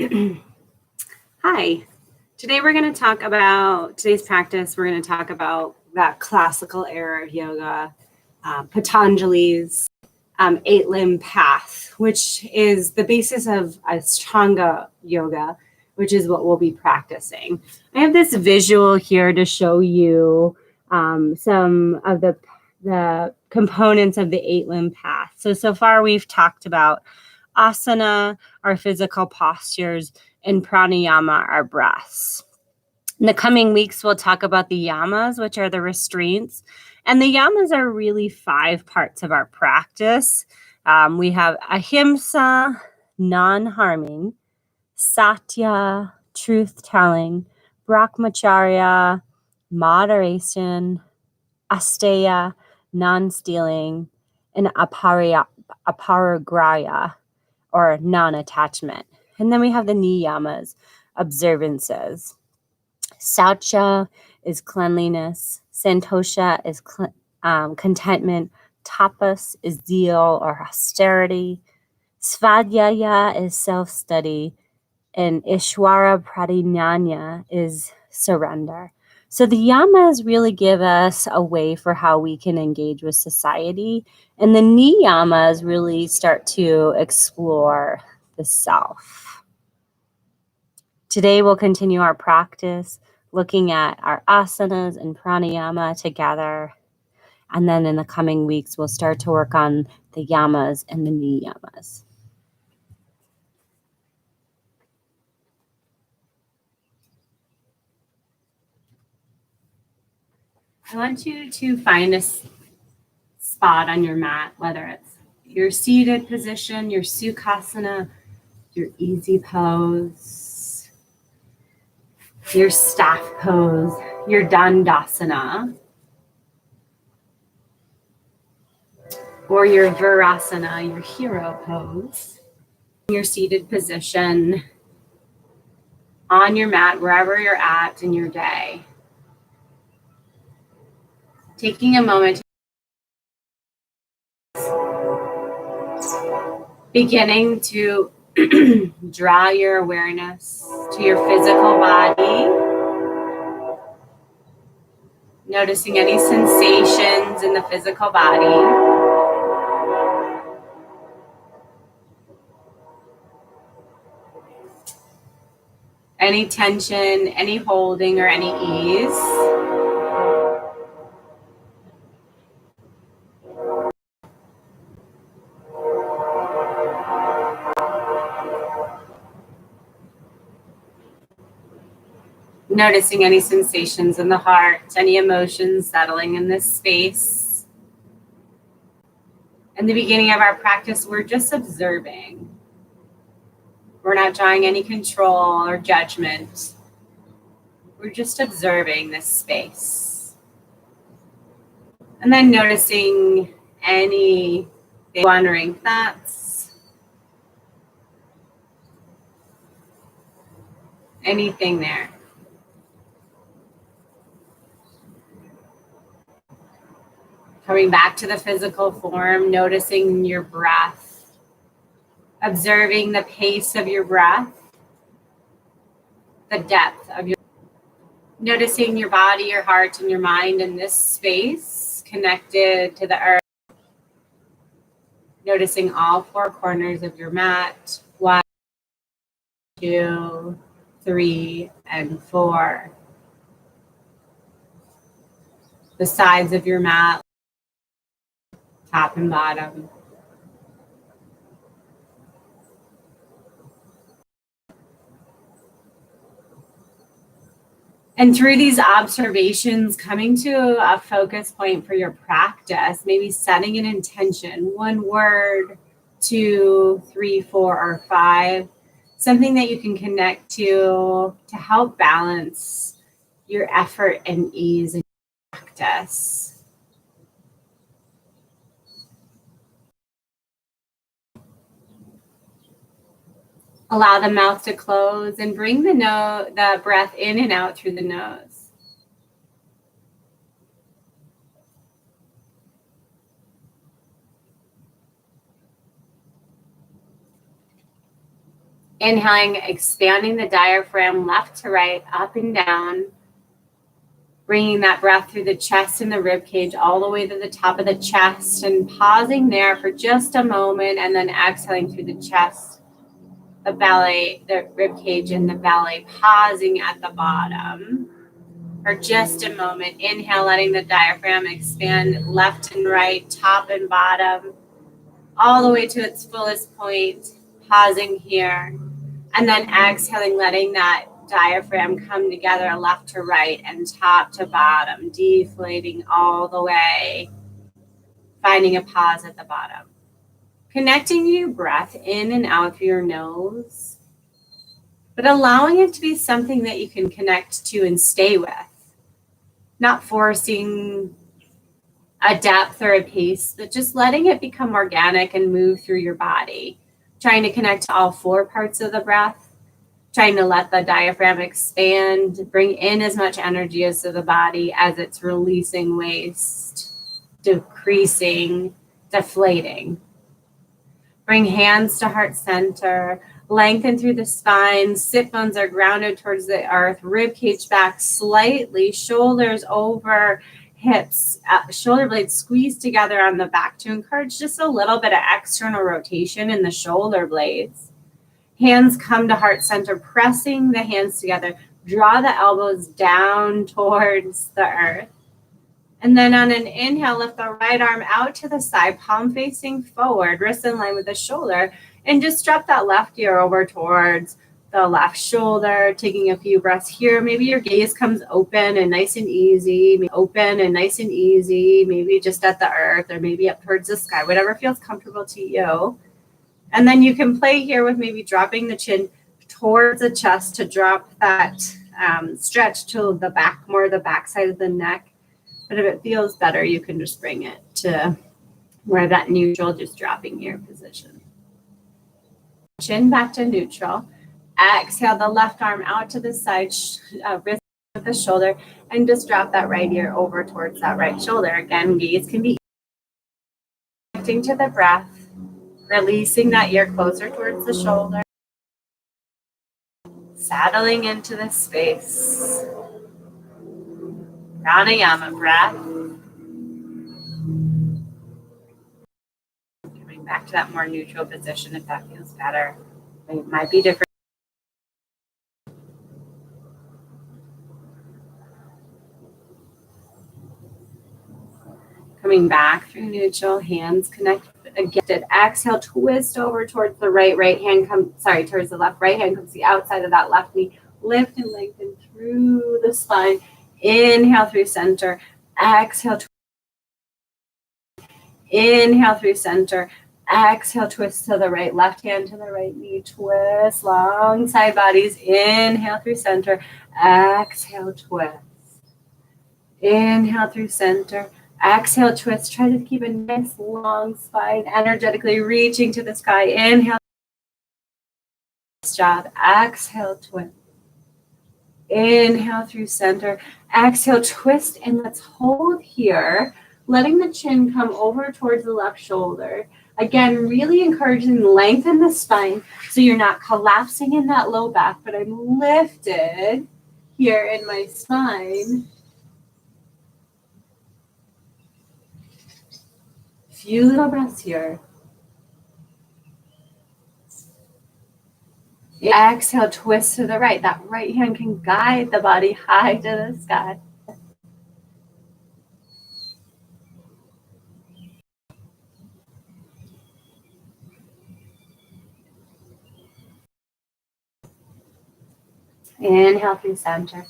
Hi. Today we're going to talk about today's practice. We're going to talk about that classical era of yoga, Patanjali's eight-limb path, which is the basis of Ashtanga yoga, which is what we'll be practicing. I have this visual here to show you some of the components of the eight-limb path. So far we've talked about asana, our physical postures, and pranayama, our breaths. In the coming weeks, we'll talk about the yamas, which are the restraints. And the yamas are really 5 parts of our practice. We have ahimsa, non-harming, satya, truth-telling, brahmacharya, moderation, asteya, non-stealing, and aparigraya, or non-attachment. And then we have the niyamas, observances. Saucha is cleanliness. Santosha is contentment. Tapas is zeal or austerity. Svadhyaya is self-study. And Ishwara Pradinanya is surrender. So the yamas really give us a way for how we can engage with society. And the niyamas really start to explore the self. Today we'll continue our practice looking at our asanas and pranayama together. And then in the coming weeks, we'll start to work on the yamas and the niyamas. I want you to find a spot on your mat, whether it's your seated position, your sukhasana, your easy pose, your staff pose, your dandasana, or your virasana, your hero pose. Your seated position on your mat, wherever you're at in your day. Taking a moment beginning to draw your awareness to your physical body, noticing any sensations in the physical body. Any tension, any holding, or any ease. Noticing any sensations in the heart, any emotions settling in this space. In the beginning of our practice, we're just observing. We're not drawing any control or judgment. We're just observing this space. And then noticing any wandering thoughts, anything there. Coming back to the physical form, noticing your breath, observing the pace of your breath, the depth of your, noticing your body, your heart, and your mind in this space, connected to the earth. Noticing all 4 corners of your mat, 1, 2, 3, and 4. The sides of your mat, top and bottom. And through these observations, coming to a focus point for your practice, maybe setting an intention, 1 word, 2, 3, 4, or 5, something that you can connect to help balance your effort and ease in your practice. Allow the mouth to close and bring the breath in and out through the nose. Inhaling, expanding the diaphragm left to right, up and down. Bringing that breath through the chest and the rib cage all the way to the top of the chest, and pausing there for just a moment, and then exhaling through the chest, the belly, the rib cage, and the belly, pausing at the bottom for just a moment. Inhale, letting the diaphragm expand left and right, top and bottom, all the way to its fullest point, pausing here. And then exhaling, letting that diaphragm come together left to right and top to bottom, deflating all the way, finding a pause at the bottom. Connecting your breath in and out through your nose, but allowing it to be something that you can connect to and stay with. Not forcing a depth or a pace, but just letting it become organic and move through your body. Trying to connect to all four parts of the breath. Trying to let the diaphragm expand, bring in as much energy as to the body as it's releasing waste, decreasing, deflating. Bring hands to heart center, lengthen through the spine, sit bones are grounded towards the earth, rib cage back slightly, shoulders over hips, shoulder blades squeeze together on the back to encourage just a little bit of external rotation in the shoulder blades. Hands come to heart center, pressing the hands together. Draw the elbows down towards the earth. And then on an inhale, lift the right arm out to the side, palm facing forward, wrist in line with the shoulder, and just drop that left ear over towards the left shoulder, taking a few breaths here. Maybe your gaze comes open and nice and easy, maybe just at the earth or maybe up towards the sky, whatever feels comfortable to you. And then you can play here with maybe dropping the chin towards the chest to drop that stretch to the back, more the back side of the neck. But if it feels better, you can just bring it to where that neutral, just dropping your position. Chin back to neutral. Exhale the left arm out to the side, wrist with the shoulder, and just drop that right ear over towards that right shoulder. Again, gaze can be connecting to the breath, releasing that ear closer towards the shoulder, settling into the space. Pranayama breath. Coming back to that more neutral position if that feels better. It might be different. Coming back through neutral, hands connect again. Exhale, twist over towards the right hand towards the left. Right hand comes to the outside of that left knee. Lift and lengthen through the spine. Inhale through center. Exhale. Inhale through center. Exhale, twist to the right. Left hand to the right knee. Twist. Long side bodies. Inhale through center. Exhale, twist. Inhale through center. Exhale, twist. Try to keep a nice long spine, energetically reaching to the sky. Inhale. Nice job. Exhale, twist. Inhale through center. Exhale, twist, and let's hold here, letting the chin come over towards the left shoulder. Again, really encouraging lengthen the spine so you're not collapsing in that low back, but I'm lifted here in my spine. Few little breaths here. Exhale, twist to the right. That right hand can guide the body high to the sky. Inhale through center.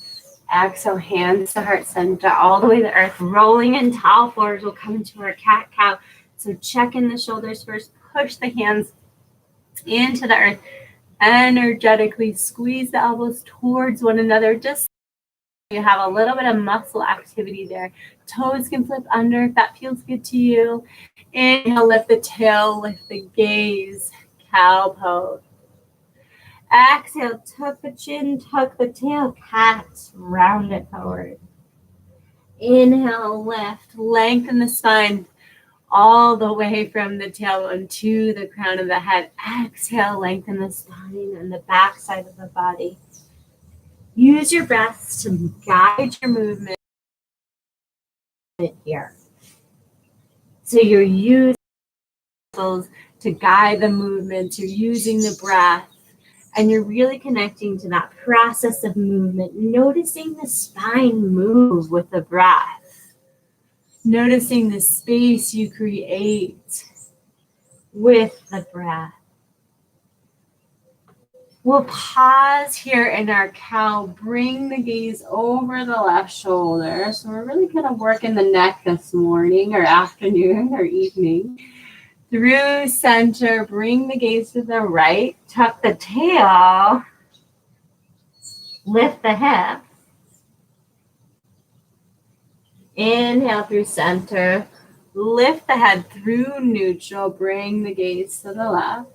Exhale, hands to heart center, all the way to the earth. Rolling in towel floors. We'll come into our cat-cow. So check in the shoulders first. Push the hands into the earth. Energetically squeeze the elbows towards one another. Just so you have a little bit of muscle activity there. Toes can flip under if that feels good to you. Inhale, lift the tail, lift the gaze. Cow pose. Exhale, tuck the chin, tuck the tail, cat, round it forward. Inhale, lift, lengthen the spine. all the way from the tailbone to the crown of the head. Exhale, lengthen the spine and the back side of the body. Use your breaths to guide your movement here. So you're using to guide the movement, you're using the breath, and you're really connecting to that process of movement, noticing the spine move with the breath, noticing the space you create with the breath. We'll pause here in our cow, bring the gaze over the left shoulder. So we're really kind of working the neck this morning or afternoon or evening. Through center, bring the gaze to the right, tuck the tail, lift the hip. Inhale through center, lift the head through neutral, bring the gaze to the left.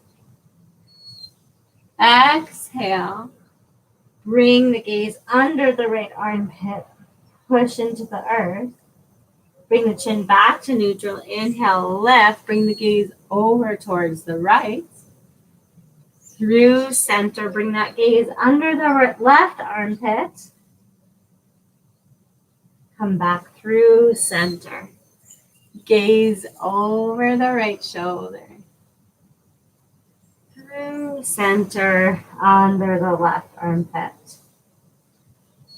Exhale, bring the gaze under the right armpit, push into the earth. Bring the chin back to neutral. Inhale, lift. Bring the gaze over towards the right. Through center, bring that gaze under the left armpit. Come back through center. Gaze over the right shoulder. Through center, under the left armpit.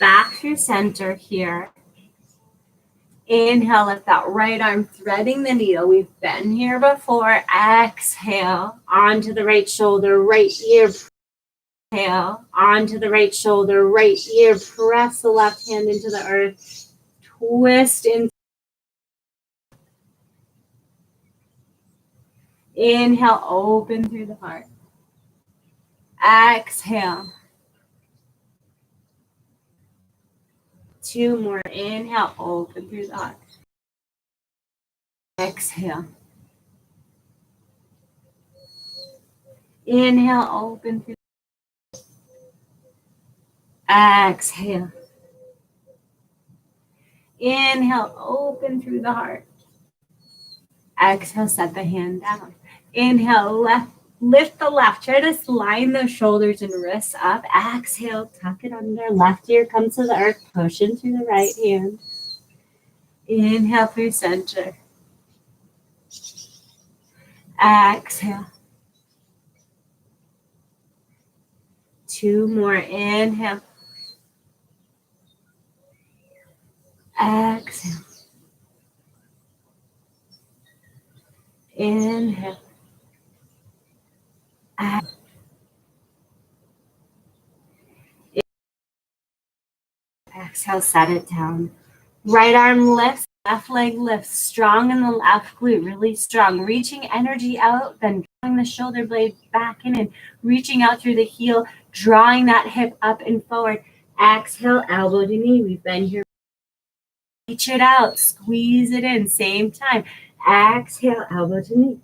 Back through center here. Inhale, lift that right arm, threading the needle. We've been here before. Exhale, onto the right shoulder, right ear. Inhale, onto the right shoulder, right ear. Press the left hand into the earth. Twist in. Inhale, open through the heart. Exhale. 2 more. Inhale, open through the heart. Exhale. Inhale, open through the heart. Exhale. Inhale, open through the heart. Exhale, set the hand down. Inhale, left. Lift the left. Try to line the shoulders and wrists up. Exhale, tuck it under. Left ear comes to the earth. Push into the right hand. Inhale through center. Exhale. 2 more. Inhale. Exhale. Inhale. Exhale, set it down. Right arm lifts, left leg lifts, strong in the left glute, really strong. Reaching energy out, then drawing the shoulder blade back in and reaching out through the heel, drawing that hip up and forward. Exhale, elbow to knee. We've been here. Reach it out, squeeze it in, same time. Exhale, elbow to knee.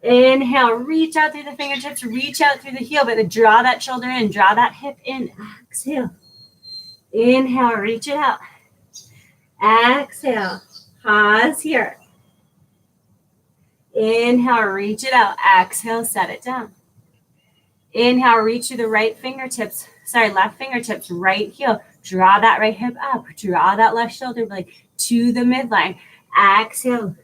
Inhale, reach out through the fingertips, reach out through the heel, but draw that shoulder in, draw that hip in. Exhale. Inhale, reach it out. Exhale, pause here. Inhale, reach it out. Exhale, set it down. Inhale, reach through the left fingertips, right heel. Draw that right hip up. Draw that left shoulder blade to the midline. Exhale.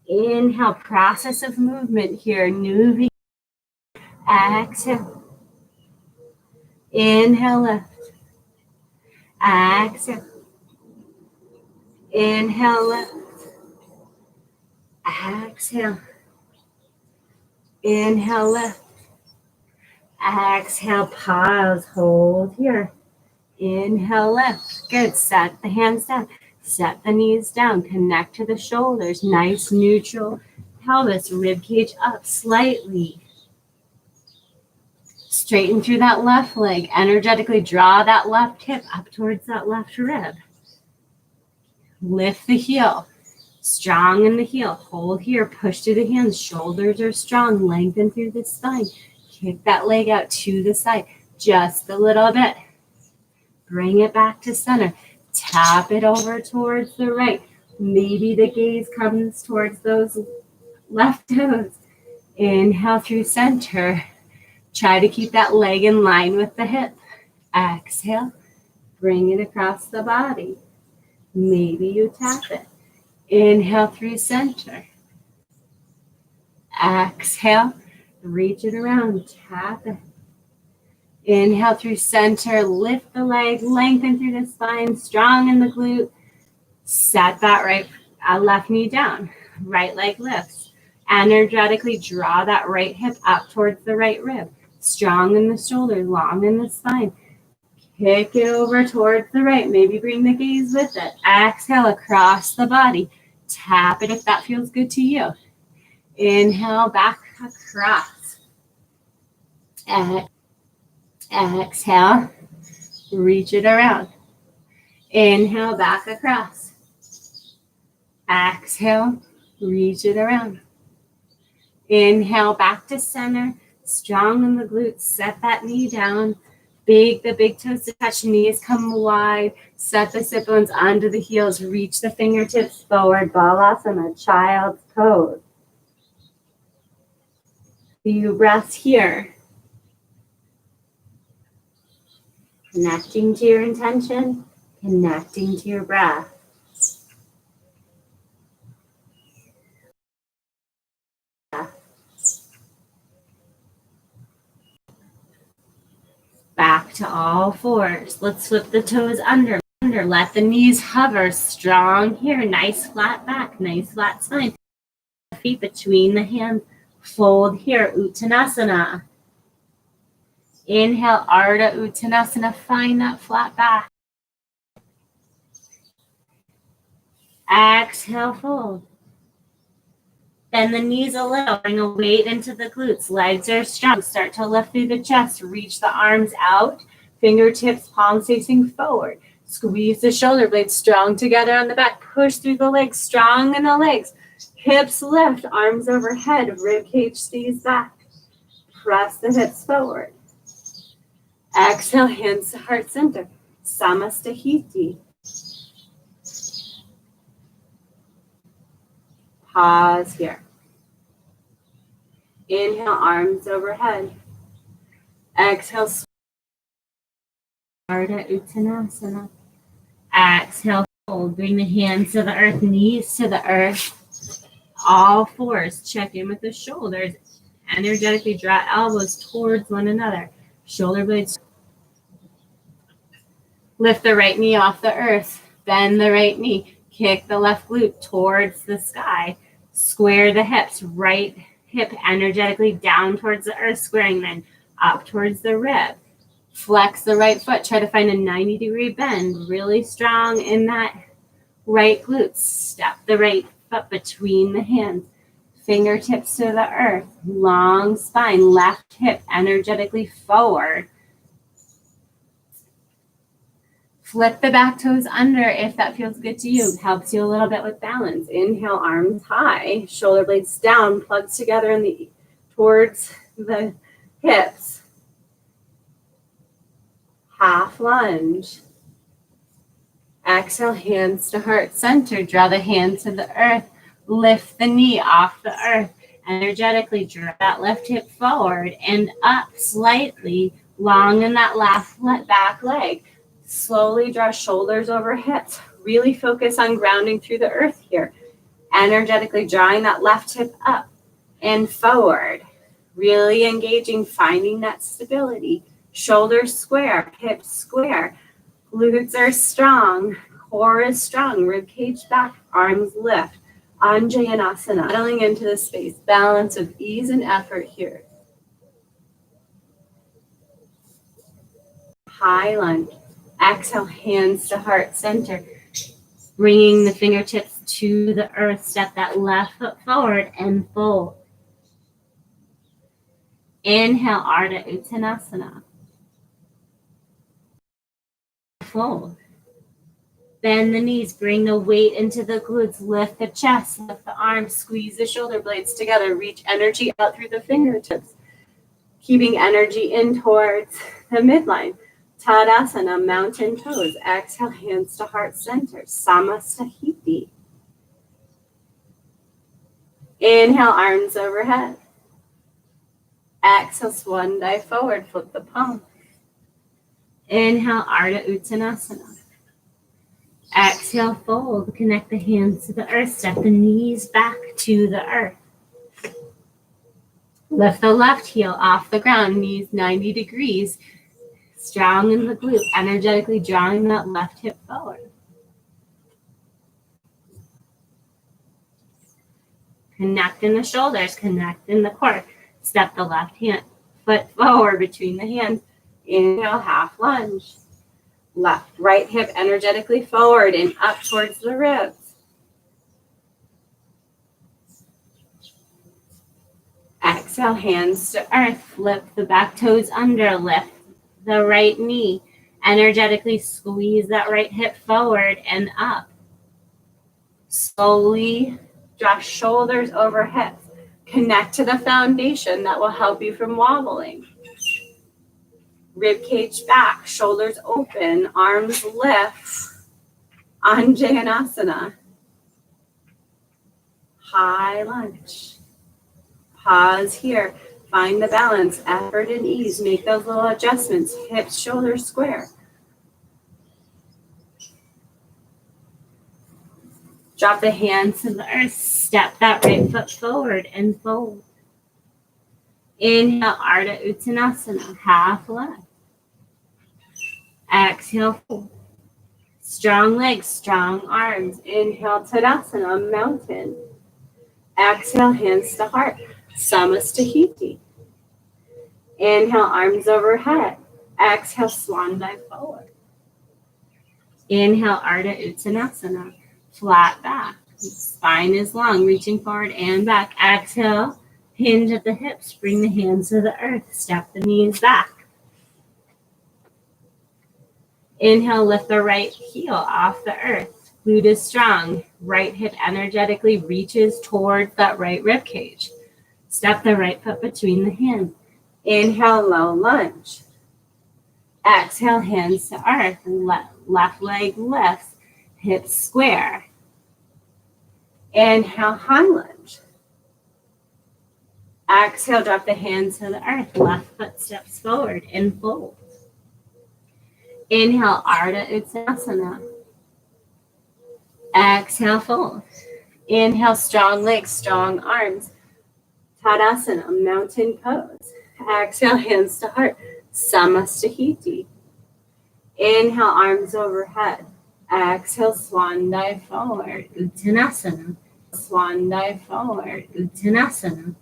Inhale, process of movement here. Moving. Exhale. Inhale, lift. Exhale. Inhale, lift. Exhale. Inhale, lift. Exhale, pause, hold here. Inhale, lift. Good. Set the hands down. Set the knees down. Connect to the shoulders. Nice neutral pelvis. Rib cage up slightly. Straighten through that left leg. Energetically draw that left hip up towards that left rib. Lift the heel. Strong in the heel. Hold here. Push through the hands. Shoulders are strong. Lengthen through the spine. Kick that leg out to the side. Just a little bit. Bring it back to center. Tap it over towards the right. Maybe the gaze comes towards those left toes. Inhale through center. Try to keep that leg in line with the hip. Exhale. Bring it across the body. Maybe you tap it. Inhale through center. Exhale. Reach it around. Tap it. Inhale through center. Lift the leg. Lengthen through the spine. Strong in the glute. Set that left knee down. Right leg lifts. Energetically draw that right hip up towards the right rib. Strong in the shoulder. Long in the spine. Kick it over towards the right. Maybe bring the gaze with it. Exhale across the body. Tap it if that feels good to you. Inhale back across. Exhale. Reach it around. Inhale back across. Exhale. Reach it around. Inhale back to center. Strong in the glutes. Set that knee down. The big toes to touch, knees come wide. Set the sit bones onto the heels. Reach the fingertips forward. Balasana, child's pose. Few breaths here. Connecting to your intention, connecting to your breath. Back to all fours. Let's flip the toes under. Let the knees hover. Strong here. Nice flat back. Nice flat spine. Feet between the hands. Fold here. Uttanasana. Inhale. Ardha Uttanasana. Find that flat back. Exhale. Fold. Bend the knees a little. Bring a weight into the glutes. Legs are strong. Start to lift through the chest. Reach the arms out. Fingertips, palms facing forward. Squeeze the shoulder blades strong together on the back. Push through the legs. Strong in the legs. Hips lift. Arms overhead. Rib cage stays back. Press the hips forward. Exhale. Hands to heart center. Samastahiti. Pause here. Inhale, arms overhead. Exhale, Ardha Uttanasana. Exhale, fold. Bring the hands to the earth, knees to the earth. All fours. Check in with the shoulders. Energetically draw elbows towards one another. Shoulder blades. Lift the right knee off the earth. Bend the right knee. Kick the left glute towards the sky. Square the hips. Right hip energetically down towards the earth, squaring, then up towards the rib. Flex the right foot. Try to find a 90-degree bend. Really strong in that right glute. Step the right foot between the hands. Fingertips to the earth. Long spine. Left hip energetically forward. Flip the back toes under if that feels good to you. Helps you a little bit with balance. Inhale, arms high, shoulder blades down, plugs together towards the hips. Half lunge. Exhale, hands to heart center. Draw the hands to the earth. Lift the knee off the earth. Energetically draw that left hip forward and up slightly, long in that left back leg. Slowly draw shoulders over hips. Really focus on grounding through the earth here. Energetically drawing that left hip up and forward. Really engaging, finding that stability. Shoulders square, hips square. Glutes are strong. Core is strong. Rib cage back, arms lift. Anjayanasana. Settling into the space. Balance of ease and effort here. High lunge. Exhale, hands to heart center. Bringing the fingertips to the earth. Step that left foot forward and fold. Inhale, Ardha Uttanasana. Fold. Bend the knees. Bring the weight into the glutes. Lift the chest. Lift the arms. Squeeze the shoulder blades together. Reach energy out through the fingertips. Keeping energy in towards the midline. Tadasana, mountain pose. Exhale, hands to heart center. Samastahiti. Inhale, arms overhead. Exhale, swan dive forward, flip the palm. Inhale, Ardha Uttanasana. Exhale, fold. Connect the hands to the earth. Step the knees back to the earth. Lift the left heel off the ground, knees 90 degrees. Strong in the glute, energetically drawing that left hip forward. Connect in the shoulders, connect in the core. Step the left hand foot forward between the hands. Inhale, half lunge. Right hip energetically forward and up towards the ribs. Exhale, hands to earth. Flip the back toes under. Lift the right knee. Energetically squeeze that right hip forward and up. Slowly draw shoulders over hips. Connect to the foundation that will help you from wobbling. Rib cage back, shoulders open, arms lift. Anjaneyasana. High lunge. Pause here. Find the balance, effort and ease. Make those little adjustments. Hips, shoulders square. Drop the hands to the earth. Step that right foot forward and fold. Inhale, Ardha Uttanasana, half left. Exhale, fold. Strong legs, strong arms. Inhale, Tadasana, mountain. Exhale, hands to heart, Samasthiti. Inhale, arms overhead. Exhale, swan dive forward. Inhale, Ardha Uttanasana, flat back. Spine is long, reaching forward and back. Exhale, hinge at the hips. Bring the hands to the earth. Step the knees back. Inhale, lift the right heel off the earth. Glute is strong. Right hip energetically reaches towards that right rib cage. Step the right foot between the hands. Inhale, low lunge. Exhale, hands to earth. Left leg lifts, hips square. Inhale, high lunge. Exhale, drop the hands to the earth. Left foot steps forward and fold. Inhale, Ardha Uttanasana. Exhale, fold. Inhale, strong legs, strong arms. Tadasana, mountain pose. Exhale, hands to heart, Samasthiti. Inhale, arms overhead. Exhale, swan dive forward, Uttanasana. Swan dive forward, Uttanasana.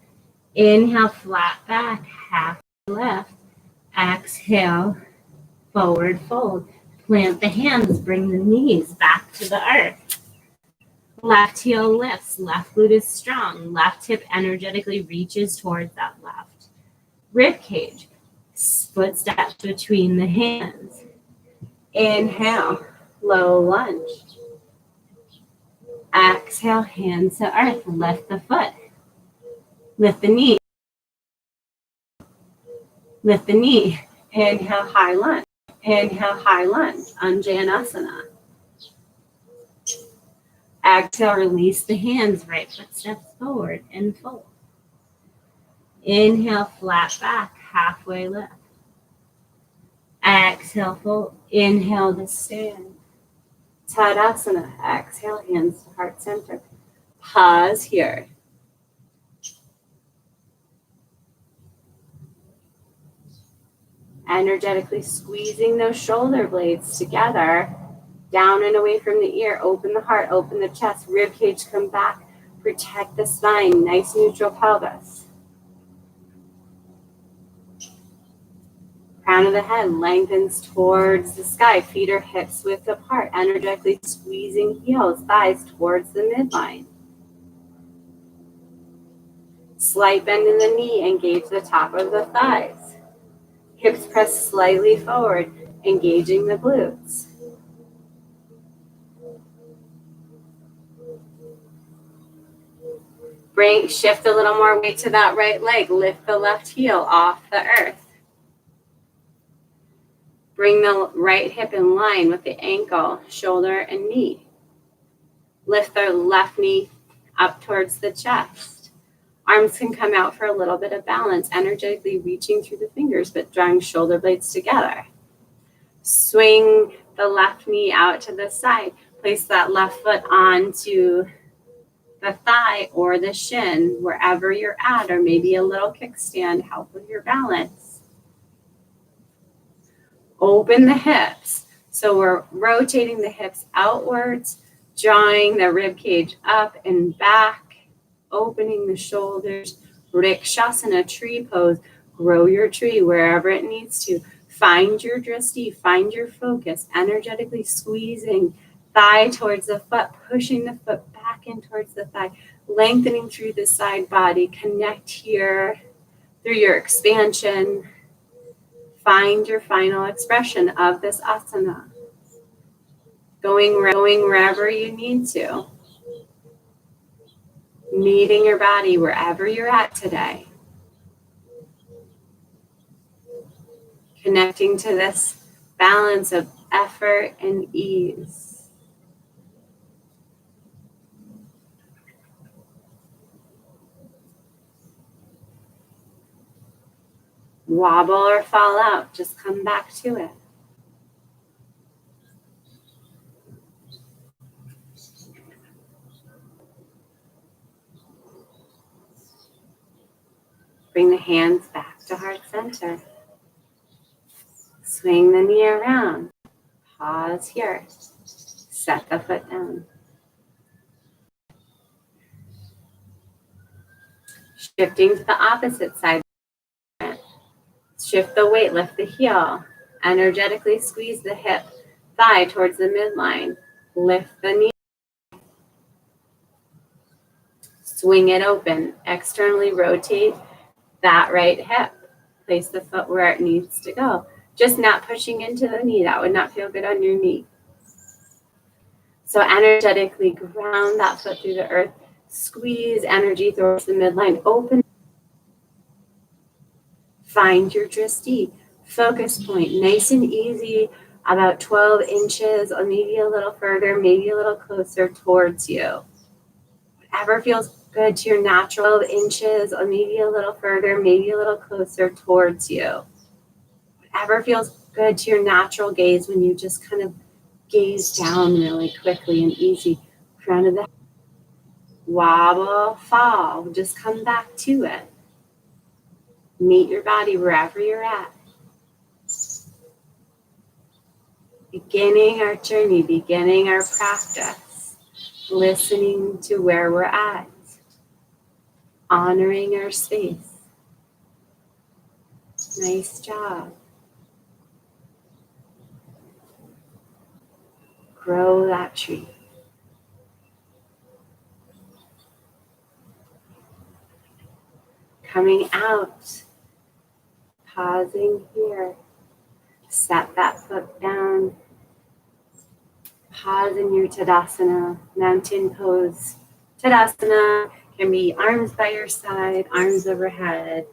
Inhale, flat back, half left. Exhale, forward fold. Plant the hands, bring the knees back to the earth. Left heel lifts, left glute is strong. Left hip energetically reaches towards that left rib cage. Footsteps between the hands. Inhale, low lunge. Exhale, hands to earth. Lift the foot. Lift the knee. Lift the knee. Inhale, high lunge. Inhale, high lunge. Anjaneyasana. Exhale, release the hands. Right foot steps forward and fold. Inhale, flat back, halfway lift. Exhale, fold. Inhale to stand. Tadasana. Exhale, hands to heart center. Pause here. Energetically squeezing those shoulder blades together, down and away from the ear. Open the heart, open the chest, rib cage come back. Protect the spine, nice neutral pelvis. Crown of the head lengthens towards the sky. Feet or hips width apart. Energetically squeezing heels, thighs towards the midline. Slight bend in the knee, engage the top of the thighs. Hips press slightly forward, engaging the glutes. Shift a little more weight to that right leg. Lift the left heel off the earth. Bring the right hip in line with the ankle, shoulder, and knee. Lift the left knee up towards the chest. Arms can come out for a little bit of balance, energetically reaching through the fingers, but drawing shoulder blades together. Swing the left knee out to the side. Place that left foot onto the thigh or the shin, wherever you're at, or maybe a little kickstand, help with your balance. Open the hips. So we're rotating the hips outwards, drawing the rib cage up and back, opening the shoulders. Vrikshasana, tree pose. Grow your tree wherever it needs to. Find your drishti, find your focus, energetically squeezing thigh towards the foot, pushing the foot back in towards the thigh, lengthening through the side body. Connect here through your expansion. Find your final expression of this asana. Going wherever you need to. Meeting your body wherever you're at today. Connecting to this balance of effort and ease. Wobble or fall out, just come back to it. Bring the hands back to heart center. Swing the knee around. Pause here. Set the foot down. Shifting to the opposite side. Shift the weight, lift the heel. Energetically squeeze the hip, thigh towards the midline. Lift the knee. Swing it open. Externally rotate that right hip. Place the foot where it needs to go. Just not pushing into the knee. That would not feel good on your knee. So energetically ground that foot through the earth. Squeeze energy towards the midline. Open. Find your drishti. Focus point. Nice and easy. About 12 inches or maybe a little further, maybe a little closer towards you. Whatever feels good to your natural 12 inches or maybe a little further, maybe a little closer towards you. Whatever feels good to your natural gaze when you just kind of gaze down really quickly and easy. Crown of the head. Wobble, fall. Just come back to it. Meet your body wherever you're at. Beginning our journey, beginning our practice. Listening to where we're at. Honoring our space. Nice job. Grow that tree. Coming out, pausing here. Set that foot down. Pause in your Tadasana, mountain pose. Tadasana can be arms by your side, arms overhead.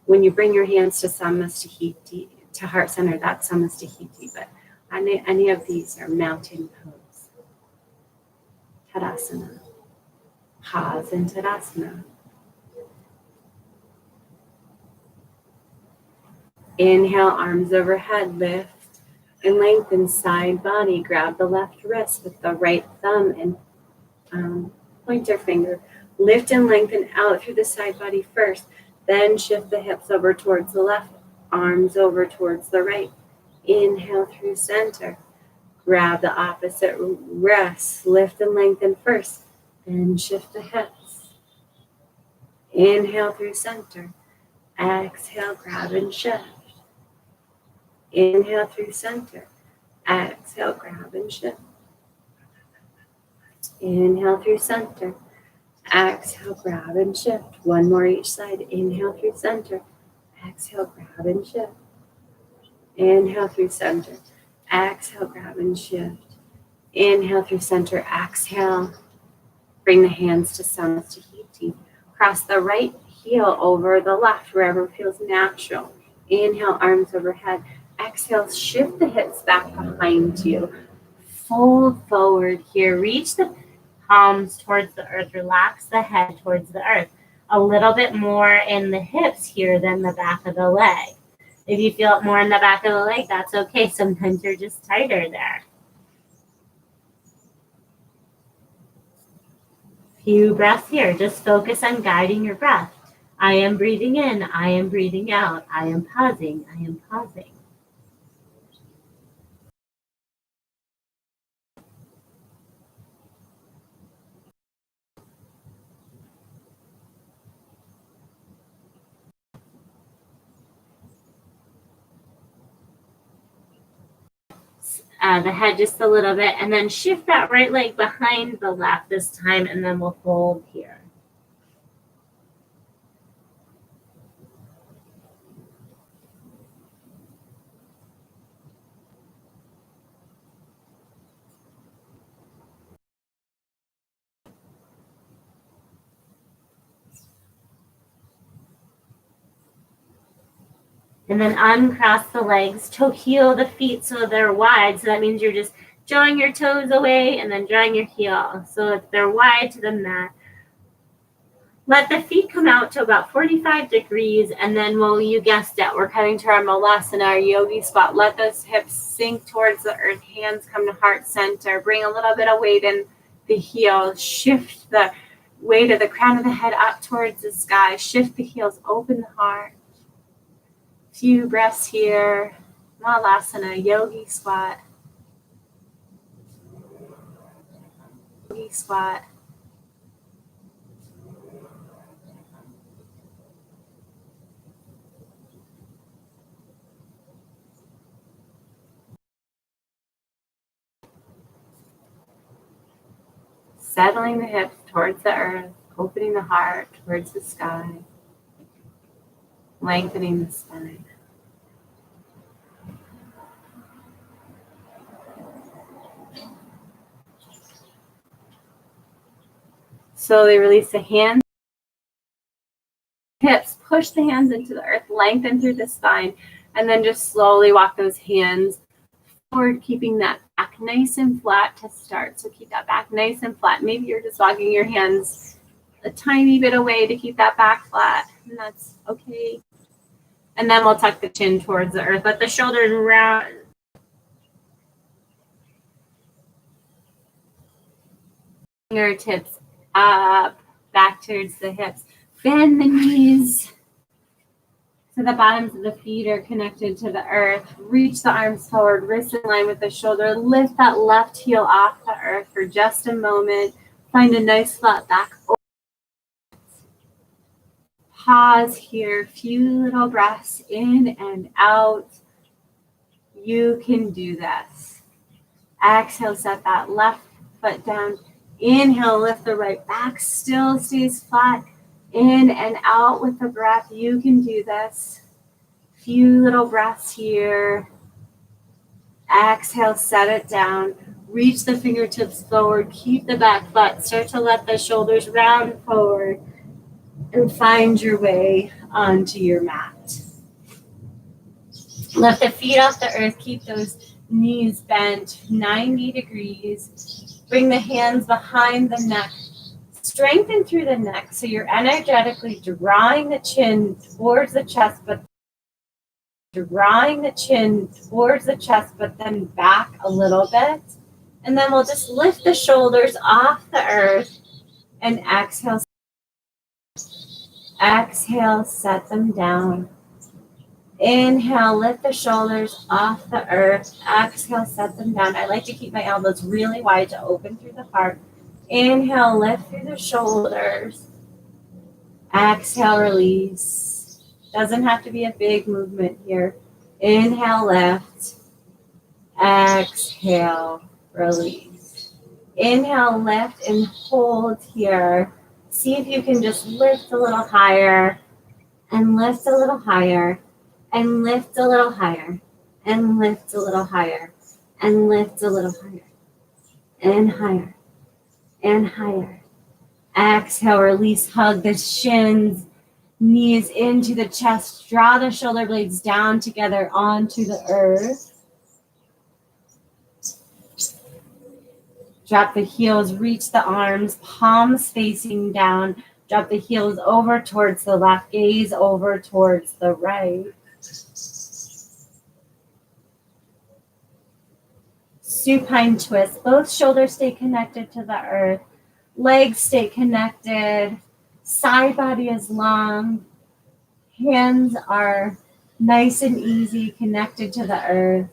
When you bring your hands to Samastahiti, to heart center, that's Samastahiti, but any of these are mountain pose. Tadasana. Pause in Tadasana. Inhale, arms overhead, lift and lengthen side body. Grab the left wrist with the right thumb and pointer finger. Lift and lengthen out through the side body first. Then shift the hips over towards the left, arms over towards the right. Inhale through center. Grab the opposite wrist. Lift and lengthen first. Then shift the hips. Inhale through center. Exhale, grab and shift. Inhale through center. Exhale, grab and shift. Inhale through center. Exhale, grab and shift. One more each side. Inhale through center. Exhale, grab and shift. Inhale through center. Exhale, grab and shift. Inhale through center. Exhale. Bring the hands to Samastahiti. Cross the right heel over the left, wherever feels natural. Inhale, arms overhead. Exhale, shift the hips back behind you. Fold forward here. Reach the palms towards the earth. Relax the head towards the earth. a little bit more in the hips here than the back of the leg. If you feel it more in the back of the leg, that's okay. Sometimes you're just tighter there. Few breaths here. Just focus on guiding your breath. I am breathing in. I am breathing out. I am pausing. I am pausing. The head just a little bit, and then shift that right leg behind the left this time, and then we'll fold here. And then uncross the legs to heel the feet so they're wide. So that means you're just drawing your toes away and then drawing your heel. So if they're wide to the mat, let the feet come out to about 45 degrees. And then, well, you guessed it, we're coming to our Malasana, our yogi spot. Let those hips sink towards the earth. Hands come to heart center. Bring a little bit of weight in the heel. Shift the weight of the crown of the head up towards the sky. Shift the heels. Open the heart. Few breaths here. Malasana, yogi squat. Yogi squat. Settling the hips towards the earth, opening the heart towards the sky, lengthening the spine. Slowly release the hands, hips, push the hands into the earth, lengthen through the spine, and then just slowly walk those hands forward, keeping that back nice and flat to start. So keep that back nice and flat. Maybe you're just walking your hands a tiny bit away to keep that back flat, and that's okay. And then we'll tuck the chin towards the earth. Let the shoulders round. Fingertips up, back towards the hips. Bend the knees so the bottoms of the feet are connected to the earth. Reach the arms forward, wrists in line with the shoulder. Lift that left heel off the earth for just a moment. Find a nice flat back. Pause here. Few little breaths in and out. You can do this. Exhale, set that left foot down. Inhale, lift the right back. Still stays flat. In and out with the breath. You can do this. Few little breaths here. Exhale, set it down. Reach the fingertips forward. Keep the back foot. Start to let the shoulders round forward. And find your way onto your mat. Lift the feet off the earth. Keep those knees bent 90 degrees. Bring the hands behind the neck. Strengthen through the neck so you're energetically drawing the chin towards the chest, but then back a little bit. And then we'll just lift the shoulders off the earth and exhale. Exhale, set them down. Inhale, lift the shoulders off the earth. Exhale, set them down. I like to keep my elbows really wide to open through the heart. Inhale, lift through the shoulders. Exhale, release. Doesn't have to be a big movement here. Inhale, lift. Exhale, release. Inhale, lift and hold here. See if you can just lift a little higher and lift a little higher and lift a little higher and lift a little higher and lift a little higher and higher and higher. Exhale, release, hug the shins, knees into the chest. Draw the shoulder blades down together onto the earth. Drop the heels, reach the arms, palms facing down. Drop the heels over towards the left, gaze over towards the right. Supine twist. Both shoulders stay connected to the earth. Legs stay connected. Side body is long. Hands are nice and easy, connected to the earth.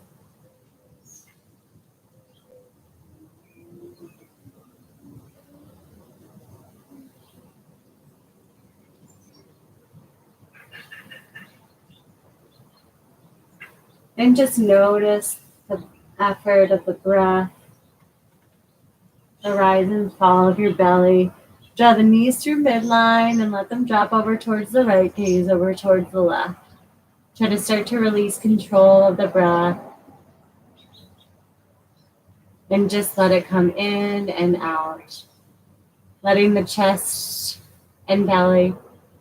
And just notice the effort of the breath, the rise and fall of your belly. Draw the knees through midline and let them drop over towards the right, gaze over towards the left. Try to start to release control of the breath. And just let it come in and out. Letting the chest and belly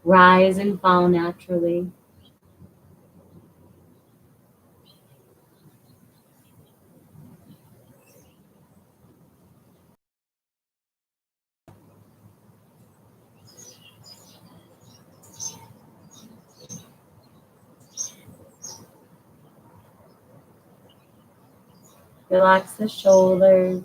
rise and fall naturally. Relax the shoulders.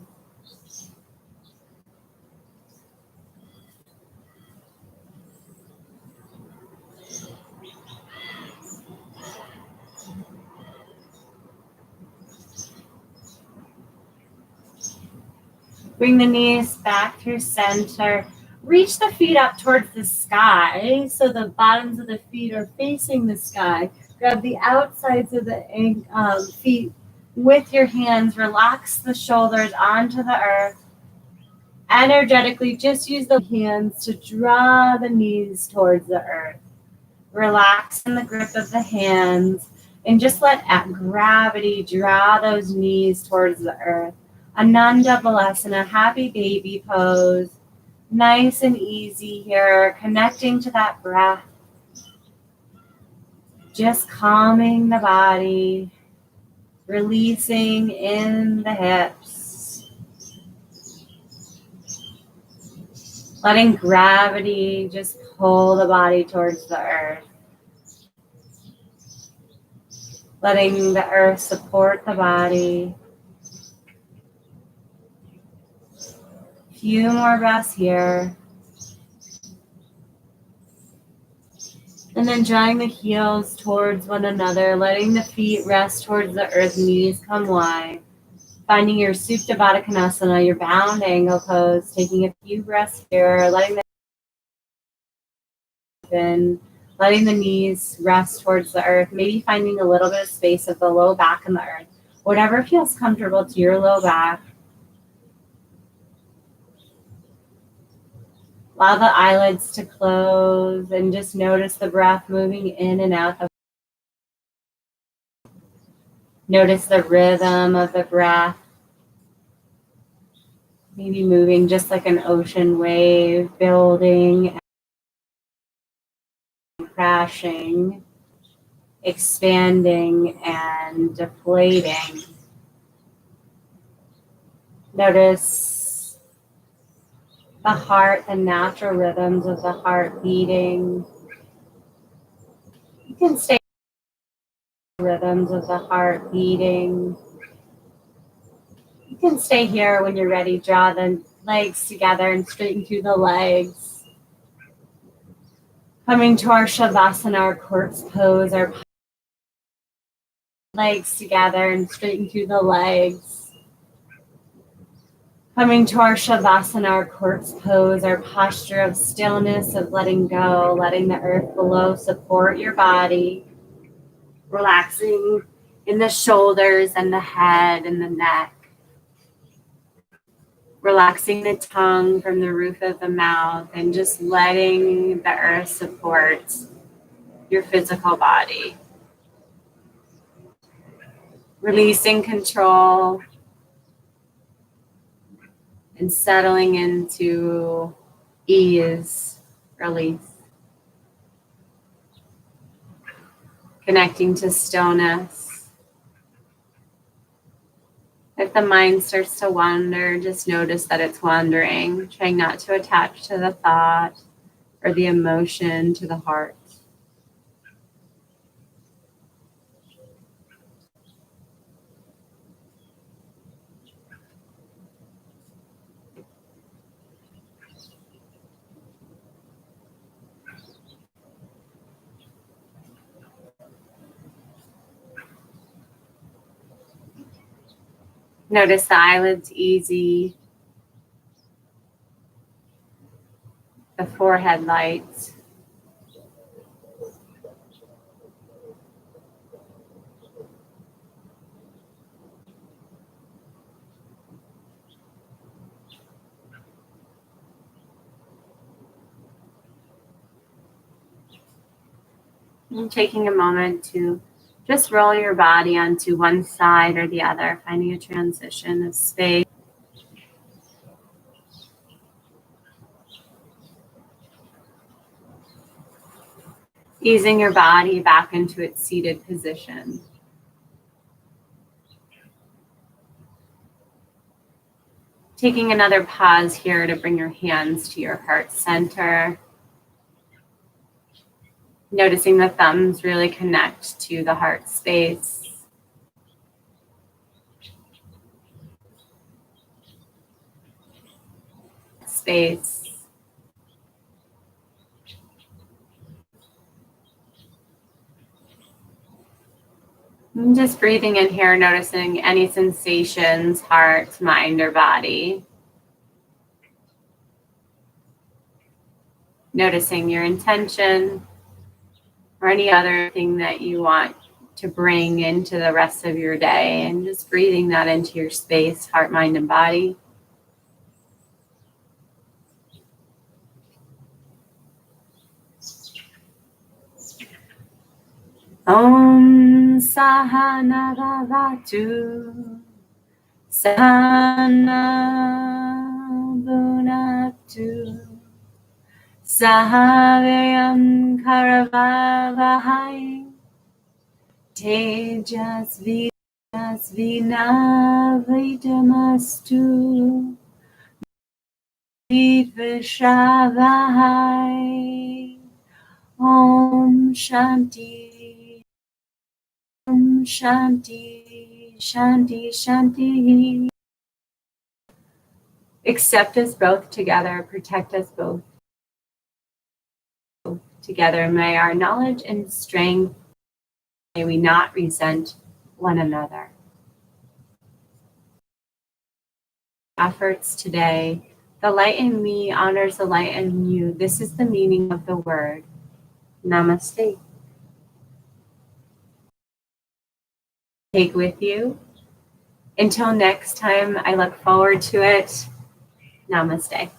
Bring the knees back through center. Reach the feet up towards the sky so the bottoms of the feet are facing the sky. Grab the outsides of the feet with your hands. Relax the shoulders onto the earth. Energetically, just use the hands to draw the knees towards the earth. Relax in the grip of the hands and just let gravity draw those knees towards the earth. Ananda Balasana, happy baby pose. Nice and easy here, connecting to that breath. Just calming the body, releasing in the hips. Letting gravity just pull the body towards the earth. Letting the earth support the body. Few more breaths here. And then drawing the heels towards one another, letting the feet rest towards the earth, knees come wide. Finding your Supta Baddha Konasana, your bound angle pose, taking a few breaths here, letting the knees rest towards the earth, maybe finding a little bit of space of the low back and the earth. Whatever feels comfortable to your low back. Allow the eyelids to close and just notice the breath moving in and out. Notice the rhythm of the breath. Maybe moving just like an ocean wave, building and crashing, expanding and deflating. Notice the heart, the natural rhythms of the heart beating. You can stay rhythms of the heart beating. You can stay here when you're ready. Draw the legs together and straighten through the legs. Coming to our Shavasana, our corpse pose, our legs together and straighten through the legs. Coming to our Shavasana, our corpse pose, our posture of stillness, of letting go, letting the earth below support your body. Relaxing in the shoulders and the head and the neck. Relaxing the tongue from the roof of the mouth and just letting the earth support your physical body. Releasing control and settling into ease, release. Connecting to stillness. If the mind starts to wander, just notice that it's wandering. Trying not to attach to the thought. or the emotion to the heart. Notice the eyelids easy, the forehead light. And taking a moment to just roll your body onto one side or the other, finding a transition of space. Easing your body back into its seated position. Taking another pause here to bring your hands to your heart center. Noticing the thumbs really connect to the heart space. And just breathing in here, noticing any sensations, heart, mind, or body. Noticing your intention or any other thing that you want to bring into the rest of your day, and just breathing that into your space, heart, mind, and body. Om Sahana Bhavatu Sahana Bhunaktu Sahavyam Karavavahai Tejasvinavitamastu Vishavahai. Om Shanti, Om Shanti, Shanti, Shanti. Accept us both together, protect us both together. May our knowledge and strength, may we not resent one another. Efforts today, the light in me honors the light in you. This is the meaning of the word. Namaste. Take with you. Until next time, I look forward to it. Namaste.